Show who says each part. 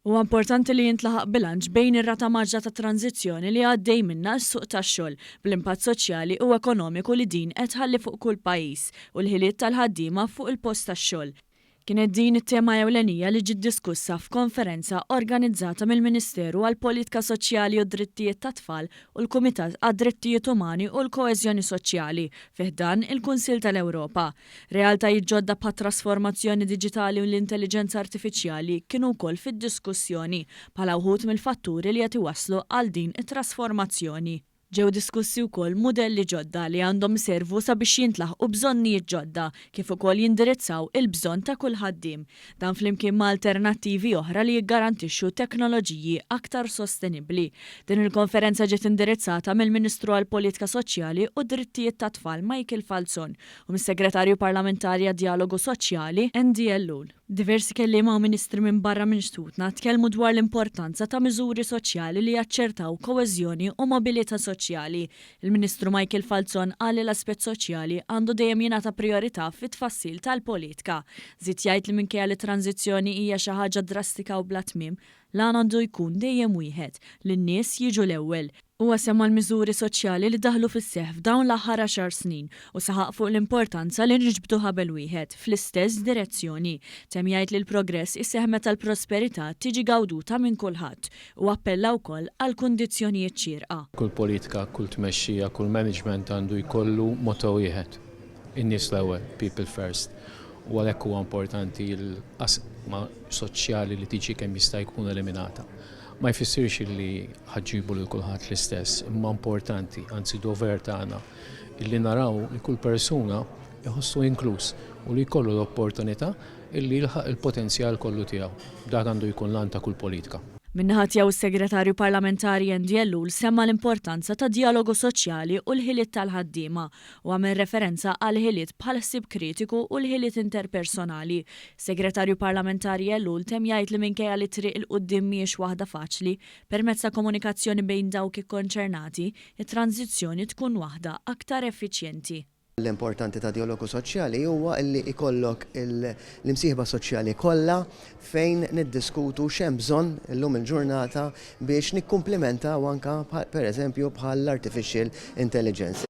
Speaker 1: Huwa importanti li jintlaħaq bilanċ bejn ir-rata maġġa ta' tranzizzjoni li għaddej minna s-suq tax-xogħol bl-impatt soċjali u ekonomiku li din qed tħalli fuq kull pajjiż u l-ħiliet tal-ħaddiema fuq il-post tax-xogħol. Kienet din it-tema ewlenija li ġiet diskussa f'konferenza organizzata mill-Ministeru għall-Politika Soċjali u Drittijiet tat-Tfal u l-Kumitat għad-Drittijiet Umani u l-Koeżjoni Soċjali fih dan il-Kunsill tal-Ewropa. Realtajiet ġodda bħat trasformazzjoni diġitali u l-intelligenza artifiċjali kienu wkoll fid-diskussjoni bħala wħud mill-fatturi li qed iwasslu għal din it-trasformazzjoni. Ġew diskussi wkoll mudelli ġodda li għandhom iservu sabiex jintlaħqu bżonnijiet ġodda kif ukoll jindirizzaw il-bżonn ta' kull ħaddiem. Dan flimkien ma' alternattivi oħra li jiggarantixxu teknoloġiji aktar sostenibbli. Din il-konferenza ġiet indirizzata mill-Ministru għall-Politika Soċjali u Drittijiet tat-Tfal Michael Falzon u mis-Segretarju Parlamentari għad-Dialogu Soċjali Andy Ellul. Diversi kelliema u ministri minn barra minn ġtutna tkellmu dwar l-importanza ta' miżuri soċjali li jaċċertaw koeżjoni u mobilità soċjali. Il-Ministru Michael Falzon qal li l-aspett soċjali għandu dejjem jingħata priorità fit-tfassil tal-politika. Żied jgħid li minkejja li tranzizzjoni hija xi ħaġa drastika u bla tmiem, lan għandu jkun dejjem wieħed li n-nies jiġu l-ewwel. Huwa semma l-miżuri soċjali li daħlu fis-seħħ f'dawn l-aħħar 10 snin u saħaq fuq l-importanza li niġbdu ħabel wieħed fl-istess direzzjoni. Temm jgħid li l-progress isseħħ meta l-prosperità tiġi gawduta minn kulħadd u appella wkoll għal kundizzjonijiet xierqa.
Speaker 2: Kull politika, kull tmexxija, kull management għandu jkollu motto wieħed. In-nies l-ewwel, people first. U għalhekk huwa importanti l-qasma soċjali li tiġi kemm jista' jkun eliminata. Ma jfissirx li ħaġġibu lil kulħadd l-istess, imma importanti, anzi dover tagħna, illi naraw li kull persuna jħossu inkluż u li jkollu l-opportunità illi jilħaq il-potenzjal kollu tiegħu. Dak għandu jkun lan ta' kull politika.
Speaker 1: Minnaħat jew is-Segretarju Parlamentari Andy Ellul semma l-importanza ta' dialogu soċjali u l-ħiliet tal-ħaddiema u għamel referenza għal ħiliet bħal ħsieb kritiku u l-ħiliet interpersonali. Segretarju Parlamentari Ellul temm jgħid li minkejja li triq il-qudiem mhijiex waħda faċli, permezz ta' komunikazzjoni bejn dawk ikkonċernati, it-tranzizzjoni tkun waħda aktar effiċjenti.
Speaker 3: L-importanti ta' dialogu soċjali huwa li ikollok l-imsieħba soċjali kollha fejn niddiskutu x'hemm bżonn illum il-ġurnata biex nikkumplementaw anke pereżempju bħal l-artificial intelligence.